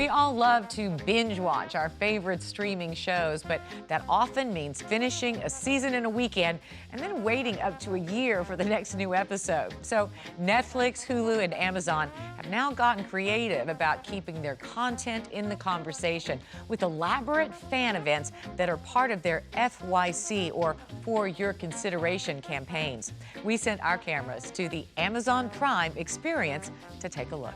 We all love to binge watch our favorite streaming shows, but that often means finishing a season in a weekend and then waiting up to a year for the next new episode. So Netflix, Hulu, and Amazon have now gotten creative about keeping their content in the conversation with elaborate fan events that are part of their FYC, or For Your Consideration campaigns. We sent our cameras to the Amazon Prime experience to take a look.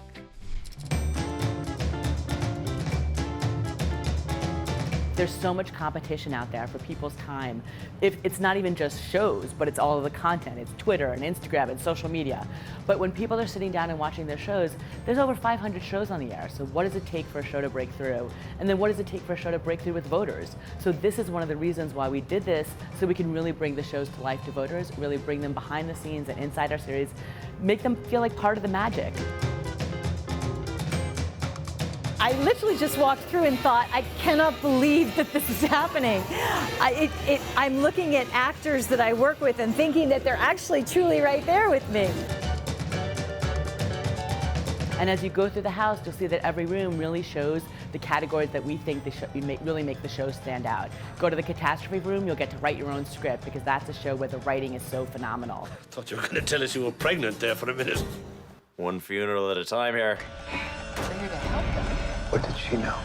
There's so much competition out there for people's time. If it's not even just shows, but it's all of the content. It's Twitter and Instagram and social media. But when people are sitting down and watching their shows, there's over 500 shows on the air. So what does it take for a show to break through? And then what does it take for a show to break through with voters? So this is one of the reasons why we did this, so we can really bring the shows to life to voters, really bring them behind the scenes and inside our series, make them feel like part of the magic. I literally just walked through and thought, I cannot believe that this is happening. I'm looking at actors that I work with and thinking that they're actually truly right there with me. And as you go through the house, you'll see that every room really shows the categories that we think really make the show stand out. Go to the catastrophe room, you'll get to write your own script, because that's a show where the writing is so phenomenal. I thought you were going to tell us you were pregnant there for a minute. One funeral at a time here. We're here to help them. What did she know?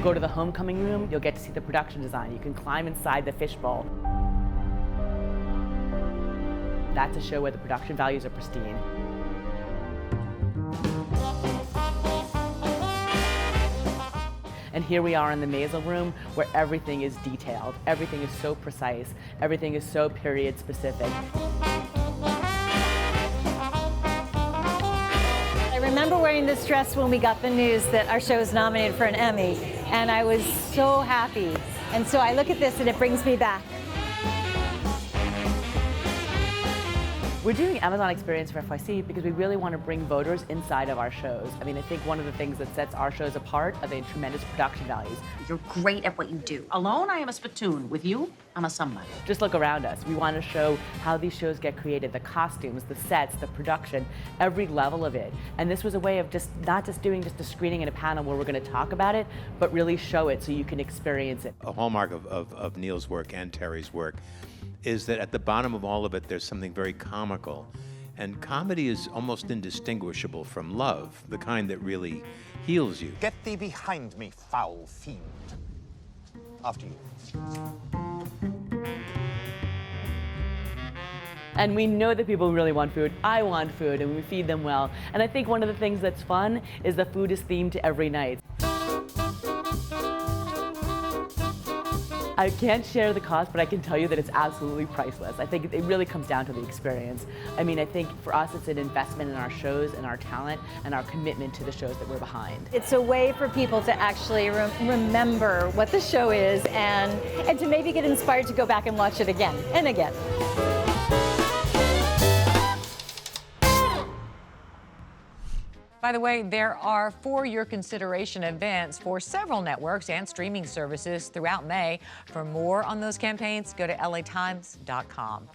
Go to the homecoming room, you'll get to see the production design. You can climb inside the fishbowl. That's a show where the production values are pristine. And here we are in the Maisel room, where everything is detailed. Everything is so precise. Everything is so period specific. I remember wearing this dress when we got the news that our show was nominated for an Emmy, and I was so happy. And so I look at this and it brings me back. We're doing Amazon Experience for FYC because we really want to bring voters inside of our shows. I mean, I think one of the things that sets our shows apart are the tremendous production values. You're great at what you do. Alone, I am a spittoon. With you, I'm a somebody. Just look around us. We want to show how these shows get created, the costumes, the sets, the production, every level of it. And this was a way of not just doing a screening and a panel where we're going to talk about it, but really show it so you can experience it. A hallmark of Neil's work and Terry's work is that at the bottom of all of it, there's something very comical. And comedy is almost indistinguishable from love, the kind that really heals you. Get thee behind me, foul fiend. After you. And we know that people really want food. I want food, and we feed them well. And I think one of the things that's fun is the food is themed to every night. I can't share the cost, but I can tell you that it's absolutely priceless. I think it really comes down to the experience. I mean, I think for us, it's an investment in our shows and our talent and our commitment to the shows that we're behind. It's a way for people to actually remember what the show is and to maybe get inspired to go back and watch it again and again. By the way, there are For Your Consideration events for several networks and streaming services throughout May. For more on those campaigns, go to latimes.com.